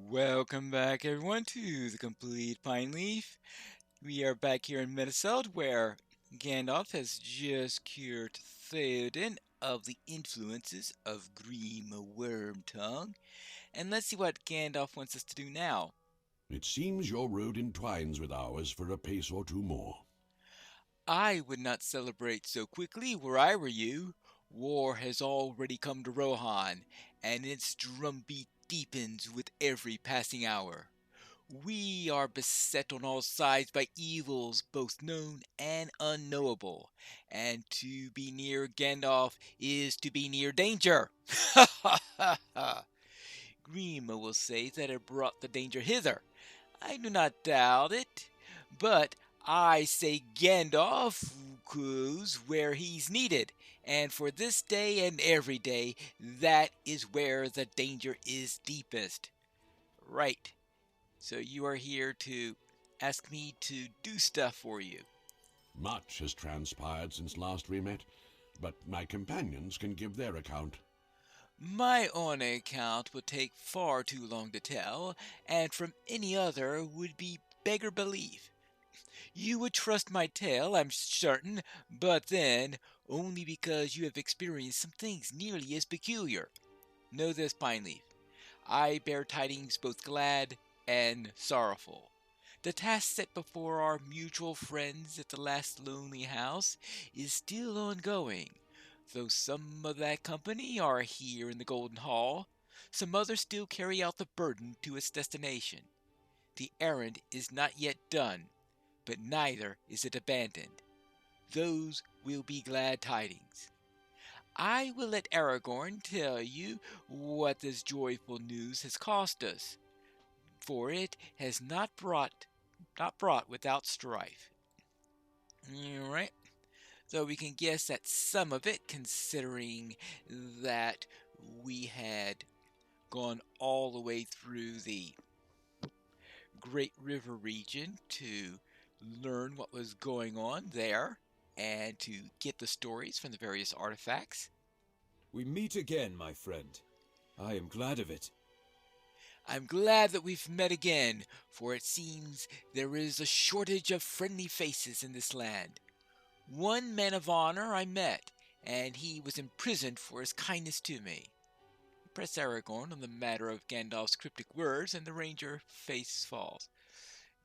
Welcome back, everyone, to the Complete Pineleaf. We are back here in Minnesota, where Gandalf has just cured Theoden of the influences of Grima Wormtongue. And let's see what Gandalf wants us to do now. It seems your road entwines with ours for a pace or two more. I would not celebrate so quickly were I were you. War has already come to Rohan, and its drumbeat deepens with every passing hour. We are beset on all sides by evils both known and unknowable, and to be near Gandalf is to be near danger. Ha ha ha ha! Grima will say that it brought the danger hither. I do not doubt it, but I say Gandalf goes where he's needed, and for this day and every day, that is where the danger is deepest. Right. So you are here to ask me to do stuff for you. Much has transpired since last we met, but my companions can give their account. My own account would take far too long to tell, and from any other would be beggar belief. You would trust my tale, I'm certain, but then only because you have experienced some things nearly as peculiar. Know this, Pineleaf. I bear tidings both glad and sorrowful. The task set before our mutual friends at the last lonely house is still ongoing, though some of that company are here in the Golden Hall, some others still carry out the burden to its destination. The errand is not yet done, but neither is it abandoned. Those will be glad tidings. I will let Aragorn tell you what this joyful news has cost us, for it has not brought without strife. Alright, so we can guess at some of it, considering that we had gone all the way through the Great River region to learn what was going on there and to get the stories from the various artifacts. We meet again, my friend. I am glad of it. I'm glad that we've met again, for it seems there is a shortage of friendly faces in this land. One man of honor I met, and he was imprisoned for his kindness to me. He pressed Aragorn on the matter of Gandalf's cryptic words, and the ranger face falls.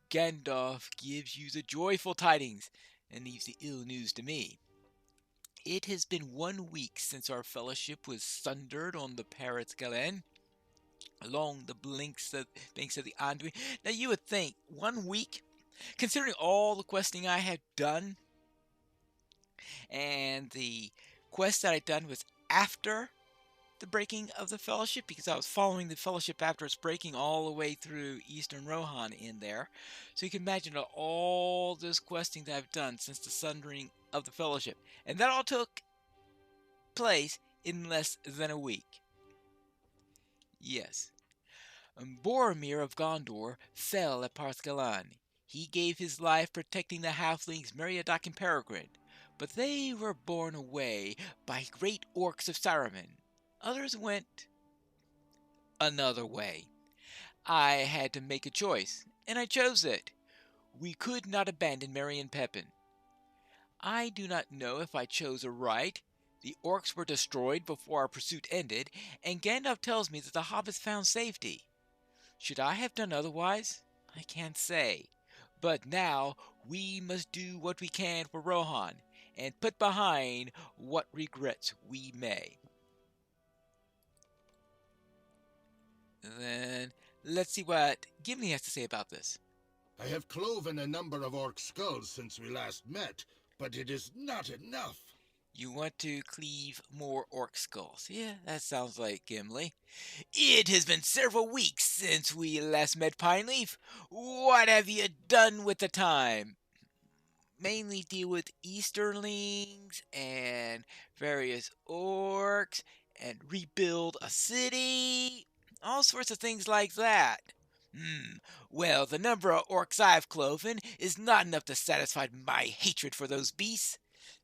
Gandalf gives you the joyful tidings, and leaves the ill news to me. It has been 1 week since our fellowship was sundered on the Parrots Glen, along the banks of the Anduin. Now you would think 1 week, considering all the questing I had done, and the quest that I'd done was after the breaking of the fellowship, because I was following the fellowship after its breaking all the way through Eastern Rohan in there. So you can imagine all this questing that I've done since the sundering of the fellowship. And that all took place in less than a week. Yes. Boromir of Gondor fell at Parthgalan. He gave his life protecting the halflings Meriadoc and Peregrine, but they were borne away by great orcs of Saruman. Others went another way. I had to make a choice, and I chose it. We could not abandon Merry and Pepin. I do not know if I chose aright. The orcs were destroyed before our pursuit ended, and Gandalf tells me that the hobbits found safety. Should I have done otherwise? I can't say. But now we must do what we can for Rohan, and put behind what regrets we may. Then let's see what Gimli has to say about this. I have cloven a number of orc skulls since we last met, but it is not enough. You want to cleave more orc skulls. Yeah, that sounds like Gimli. It has been several weeks since we last met, Pineleaf. What have you done with the time? Mainly deal with Easterlings and various orcs and rebuild a city. All sorts of things like that. Well, the number of orcs I've cloven is not enough to satisfy my hatred for those beasts.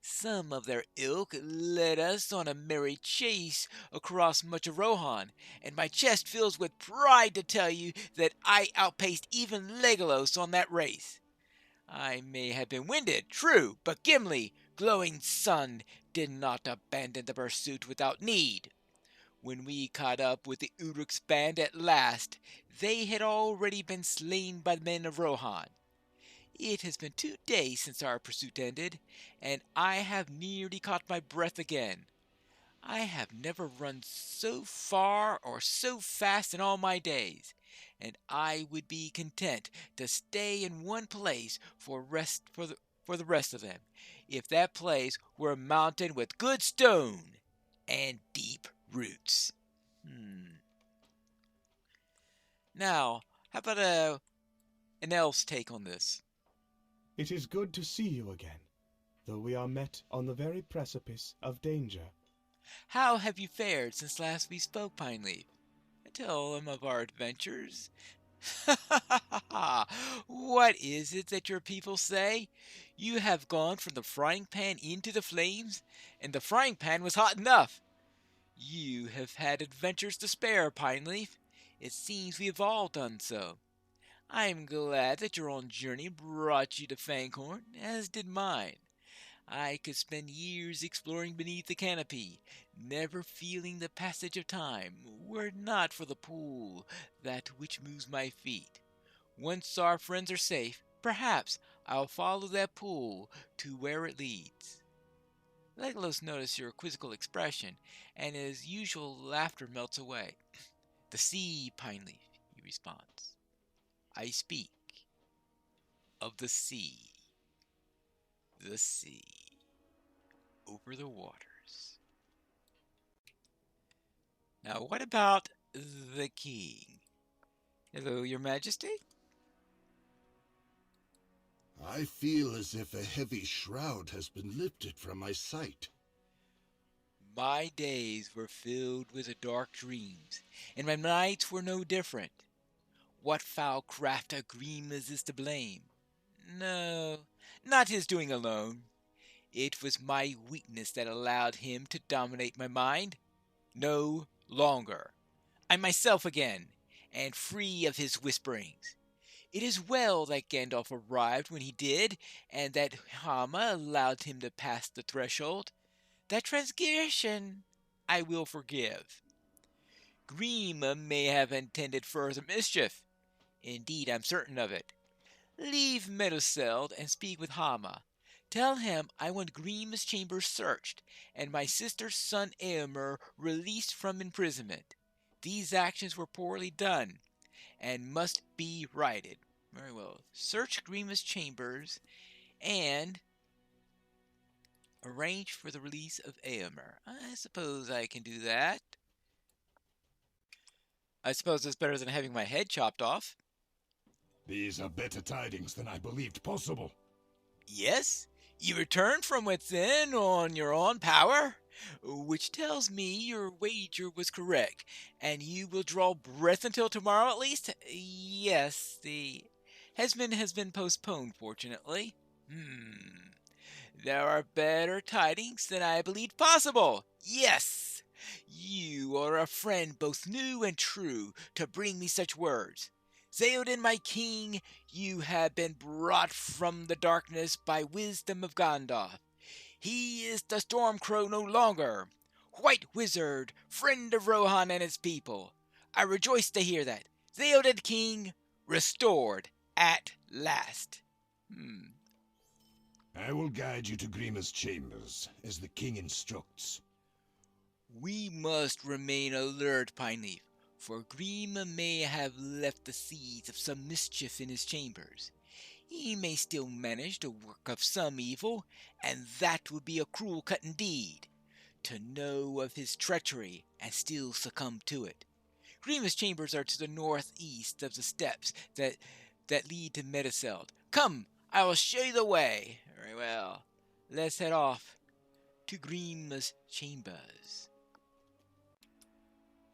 Some of their ilk led us on a merry chase across much of Rohan, and my chest fills with pride to tell you that I outpaced even Legolas on that race. I may have been winded, true, but Gimli, glowing sun, did not abandon the pursuit without need. When we caught up with the Uruk's band at last, they had already been slain by the men of Rohan. It has been 2 days since our pursuit ended, and I have nearly caught my breath again. I have never run so far or so fast in all my days, and I would be content to stay in one place for the rest of them, if that place were a mountain with good stone and deep roots. Now, how about an elf's take on this? It is good to see you again, though we are met on the very precipice of danger. How have you fared since last we spoke, Pineleaf? Tell them of our adventures. What is it that your people say? You have gone from the frying pan into the flames, and the frying pan was hot enough. You have had adventures to spare, Pineleaf. It seems we have all done so. I am glad that your own journey brought you to Fanghorn, as did mine. I could spend years exploring beneath the canopy, never feeling the passage of time, were it not for the pool, that which moves my feet. Once our friends are safe, perhaps I'll follow that pool to where it leads. Legolas noticed your quizzical expression, and his usual laughter melts away. The sea, Pineleaf, he responds. I speak of the sea. The sea. Over the waters. Now, what about the king? Hello, your majesty? I feel as if a heavy shroud has been lifted from my sight. My days were filled with dark dreams, and my nights were no different. What foul craft of Grima's is to blame? No, not his doing alone. It was my weakness that allowed him to dominate my mind. No longer. I'm myself again, and free of his whisperings. It is well that Gandalf arrived when he did, and that Hama allowed him to pass the threshold. That transgression I will forgive. Grima may have intended further mischief. Indeed, I'm certain of it. Leave Meduseld and speak with Hama. Tell him I want Grima's chamber searched, and my sister's son Eomer released from imprisonment. These actions were poorly done, and must be righted. Very well. Search Grima's chambers, and arrange for the release of Eomer. I suppose I can do that. I suppose it's better than having my head chopped off. These are better tidings than I believed possible. Yes, you returned from within on your own power, which tells me your wager was correct, and you will draw breath until tomorrow at least? Yes, the Hesman has been postponed, fortunately. There are better tidings than I believed possible. Yes, you are a friend both new and true to bring me such words. Theoden, my king, you have been brought from the darkness by wisdom of Gandalf. He is the Stormcrow no longer. White Wizard, friend of Rohan and his people. I rejoice to hear that. Theoden king, restored at last. I will guide you to Grima's chambers, as the king instructs. We must remain alert, Pineleaf, for Grima may have left the seeds of some mischief in his chambers. He may still manage to work up some evil, and that would be a cruel cut indeed, to know of his treachery and still succumb to it. Grima's chambers are to the northeast of the steps that lead to Meduseld. Come, I will show you the way. Very well. Let's head off to Grima's chambers.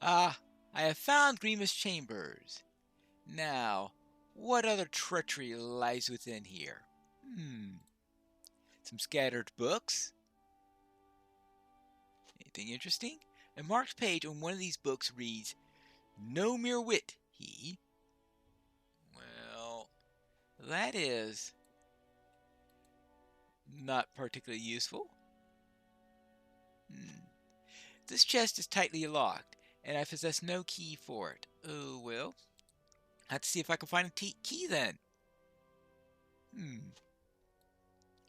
Ah, I have found Grima's chambers. Now, what other treachery lies within here? Some scattered books, something interesting. A marked page on one of these books reads, "No mere wit, he." Well, that is not particularly useful. This chest is tightly locked, and I possess no key for it. Oh, well. I have to see if I can find a key then.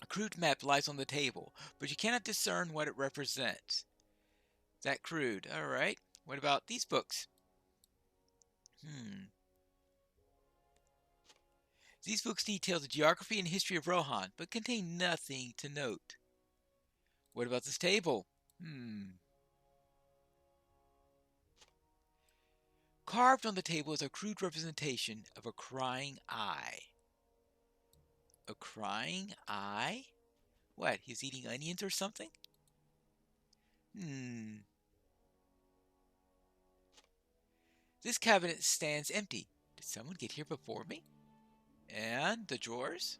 A crude map lies on the table, but you cannot discern what it represents. That crude. Alright. What about these books? These books detail the geography and history of Rohan, but contain nothing to note. What about this table? Carved on the table is a crude representation of a crying eye. A crying eye? What, he's eating onions or something? This cabinet stands empty. Did someone get here before me? And the drawers?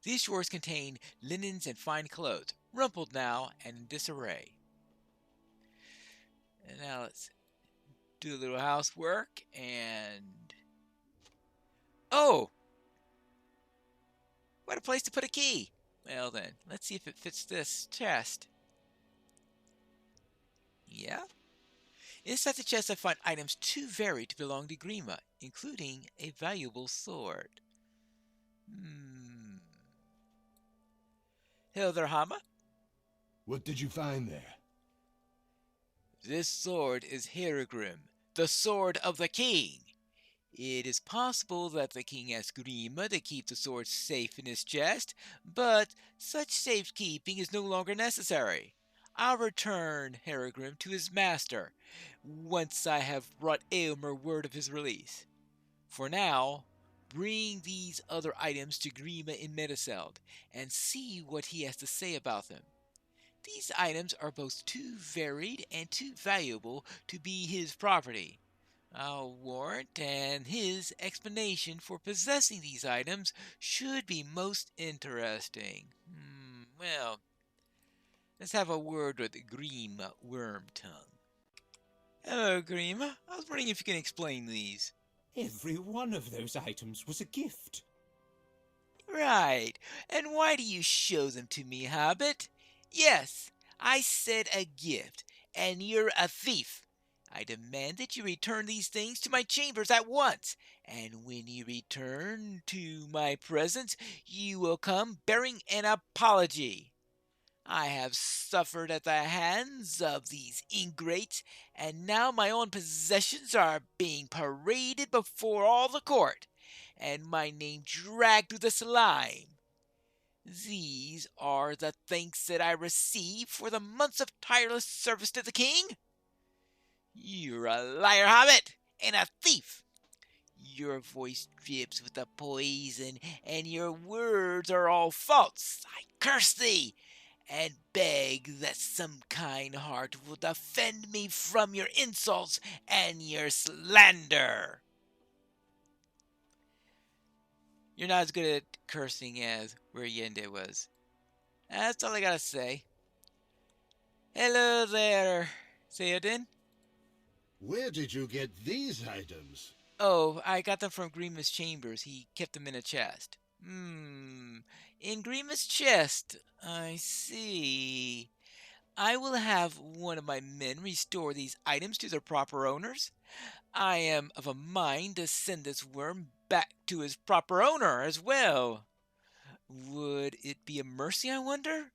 These drawers contain linens and fine clothes, rumpled now and in disarray. And now let's do a little housework and... Oh! What a place to put a key! Well then, let's see if it fits this chest. Yeah? Inside the chest I find items too varied to belong to Grima, including a valuable sword. Hello there, Hama. What did you find there? This sword is Heragrim, the sword of the king. It is possible that the king asked Grima to keep the sword safe in his chest, but such safekeeping is no longer necessary. I'll return Heragrim to his master once I have brought Eomer word of his release. For now, bring these other items to Grima in Mediceld and see what he has to say about them. These items are both too varied and too valuable to be his property. I'll warrant, and his explanation for possessing these items should be most interesting. Well, let's have a word with Grima Wormtongue. Hello, Grima. I was wondering if you can explain these. Every one of those items was a gift. Right. And why do you show them to me, Hobbit? Yes, I said a gift, and you're a thief. I demand that you return these things to my chambers at once, and when you return to my presence, you will come bearing an apology. I have suffered at the hands of these ingrates, and now my own possessions are being paraded before all the court, and my name dragged through the slime. These are the thanks that I receive for the months of tireless service to the king? You're a liar, Hobbit, and a thief. Your voice drips with the poison, and your words are all false. I curse thee, and beg that some kind heart will defend me from your insults and your slander. You're not as good at cursing as Yende was. That's all I gotta say. Hello there, Theoden. Where did you get these items? Oh, I got them from Grima's chambers. He kept them in a chest. In Grima's chest. I see. I will have one of my men restore these items to their proper owners. I am of a mind to send this worm back to his proper owner as well. Would it be a mercy, I wonder?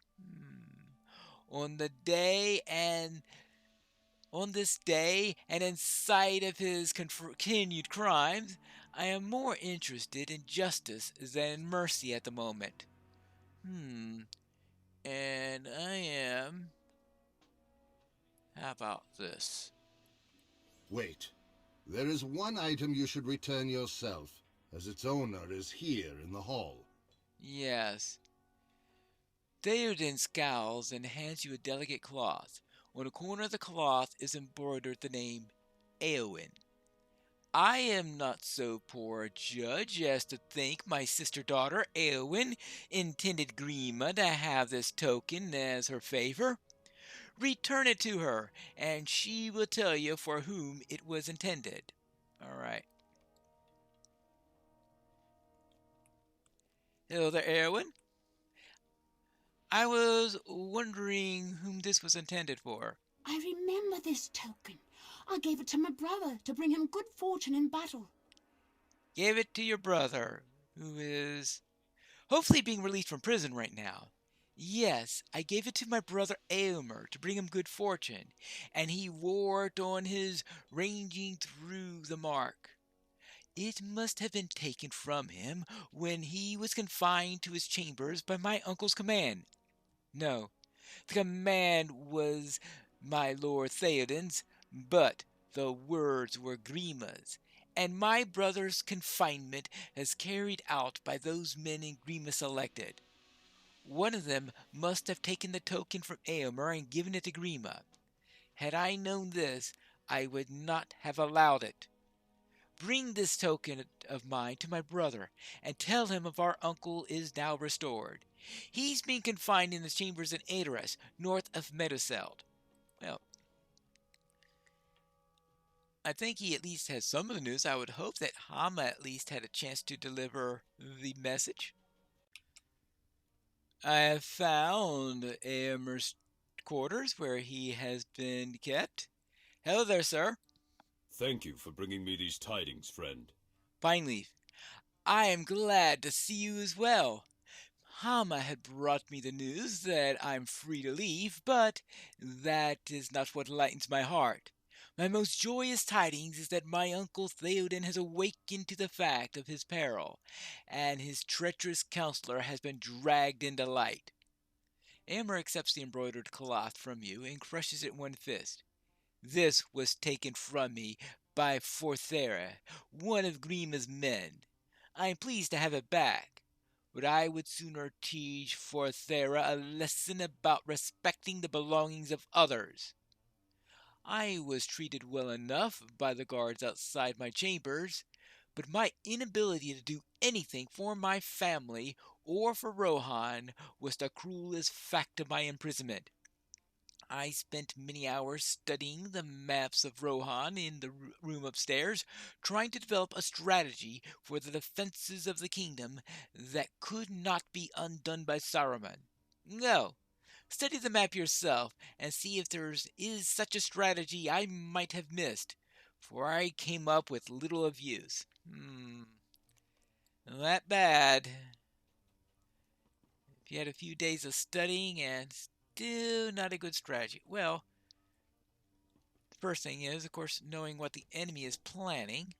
On this day, and in sight of his continued crimes, I am more interested in justice than in mercy at the moment. And I am... How about this? Wait. There is one item you should return yourself, as its owner is here in the hall. Yes. Theoden scowls and hands you a delicate cloth. On a corner of the cloth is embroidered the name Eowyn. I am not so poor a judge as to think my sister-daughter Eowyn intended Grima to have this token as her favor. Return it to her, and she will tell you for whom it was intended. All right. Hello there, Eowyn. I was wondering whom this was intended for. I remember this token. I gave it to my brother to bring him good fortune in battle. Gave it to your brother, who is hopefully being released from prison right now. Yes, I gave it to my brother Aomer to bring him good fortune, and he wore it on his ranging through the mark. It must have been taken from him when he was confined to his chambers by my uncle's command. No, the command was my Lord Theoden's, but the words were Grima's, and my brother's confinement is carried out by those men in Grima selected. One of them must have taken the token from Eomer and given it to Grima. Had I known this, I would not have allowed it. Bring this token of mine to my brother, and tell him of our uncle is now restored. He's been confined in the chambers in Aedoras, north of Meduseld. Well, I think he at least has some of the news. I would hope that Hama at least had a chance to deliver the message. I have found Aomer's quarters where he has been kept. Hello there, sir. Thank you for bringing me these tidings, friend. Pineleaf, I am glad to see you as well. Hama had brought me the news that I'm free to leave, but that is not what lightens my heart. My most joyous tidings is that my uncle Theoden has awakened to the fact of his peril, and his treacherous counselor has been dragged into light. Amer accepts the embroidered cloth from you and crushes it in one fist. This was taken from me by Forthera, one of Grima's men. I am pleased to have it back, but I would sooner teach Forthera a lesson about respecting the belongings of others. I was treated well enough by the guards outside my chambers, but my inability to do anything for my family or for Rohan was the cruelest fact of my imprisonment. I spent many hours studying the maps of Rohan in the room upstairs, trying to develop a strategy for the defenses of the kingdom that could not be undone by Saruman. No, study the map yourself and see if there is such a strategy I might have missed, for I came up with little of use. That bad. If you had a few days of studying and still not a good strategy. Well, the first thing is, of course, knowing what the enemy is planning,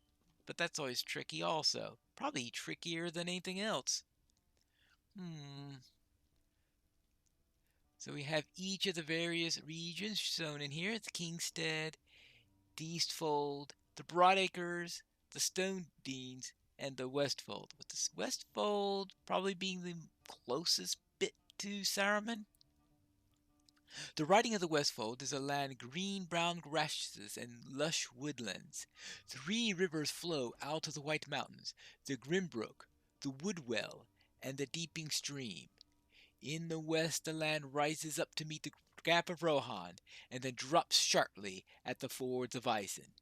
but that's always tricky also. Probably trickier than anything else. So we have each of the various regions shown in here. It's Kingstead, the Eastfold, the Broadacres, the Stone Deans, and the Westfold. With the Westfold probably being the closest bit to Saruman. The riding of the Westfold is a land green-brown grasses and lush woodlands. 3 rivers flow out of the White Mountains, the Grimbrook, the Woodwell, and the Deeping Stream. In the west the land rises up to meet the Gap of Rohan, and then drops sharply at the fords of Isen.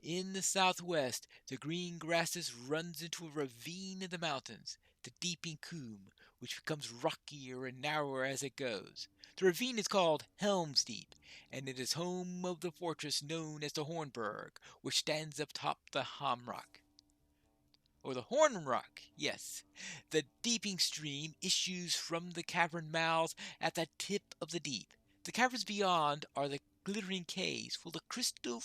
In the southwest the green grasses runs into a ravine in the mountains, the Deeping Coombe, which becomes rockier and narrower as it goes. The ravine is called Helm's Deep, and it is home of the fortress known as the Hornburg, which stands up top the Hamrock. Or the Horn Rock, yes. The Deeping Stream issues from the cavern mouths at the tip of the deep. The caverns beyond are the glittering caves full of crystal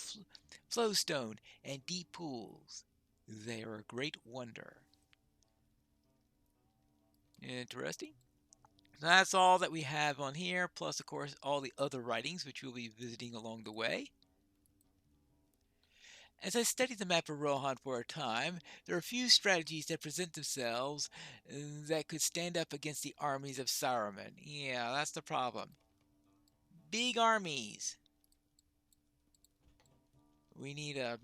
flowstone and deep pools. They are a great wonder. Interesting. That's all that we have on here, plus, of course, all the other writings which we'll be visiting along the way. As I study the map of Rohan for a time, there are a few strategies that present themselves that could stand up against the armies of Saruman. Yeah, that's the problem. Big armies. We need a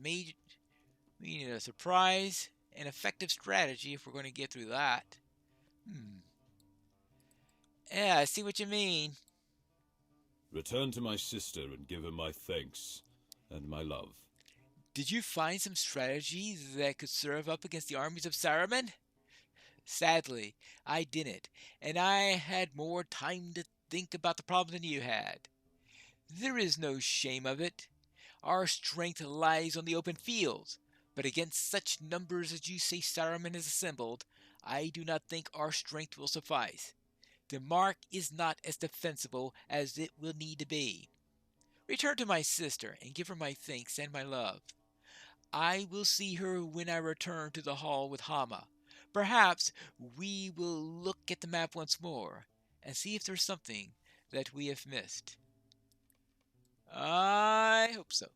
We need a surprise and effective strategy if we're going to get through that. Yeah, I see what you mean. Return to my sister and give her my thanks and my love. Did you find some strategies that could serve up against the armies of Saruman? Sadly, I didn't, and I had more time to think about the problem than you had. There is no shame of it. Our strength lies on the open fields, but against such numbers as you say Saruman has assembled, I do not think our strength will suffice. The mark is not as defensible as it will need to be. Return to my sister and give her my thanks and my love. I will see her when I return to the hall with Hama. Perhaps we will look at the map once more and see if there's something that we have missed. I hope so.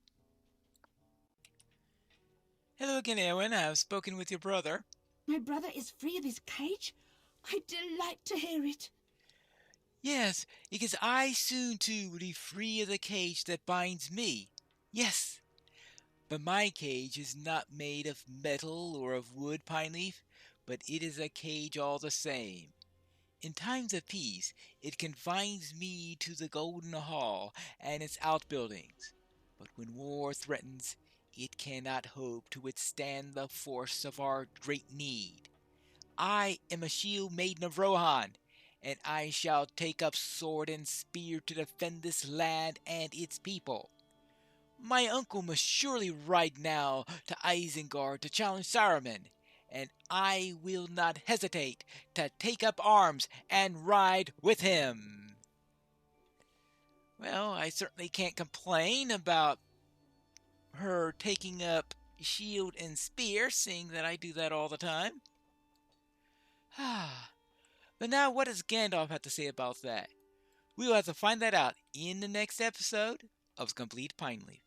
Hello again, Eowyn. I have spoken with your brother. My brother is free of his cage? I delight to hear it. Yes, because I soon too will be free of the cage that binds me. Yes, but my cage is not made of metal or of wood, Pineleaf, but it is a cage all the same. In times of peace, it confines me to the Golden Hall and its outbuildings. But when war threatens, it cannot hope to withstand the force of our great need. I am a shield maiden of Rohan, and I shall take up sword and spear to defend this land and its people. My uncle must surely ride now to Isengard to challenge Saruman, and I will not hesitate to take up arms and ride with him. Well, I certainly can't complain about her taking up shield and spear, seeing that I do that all the time. But now, what does Gandalf have to say about that? We will have to find that out in the next episode of Complete Pineleaf.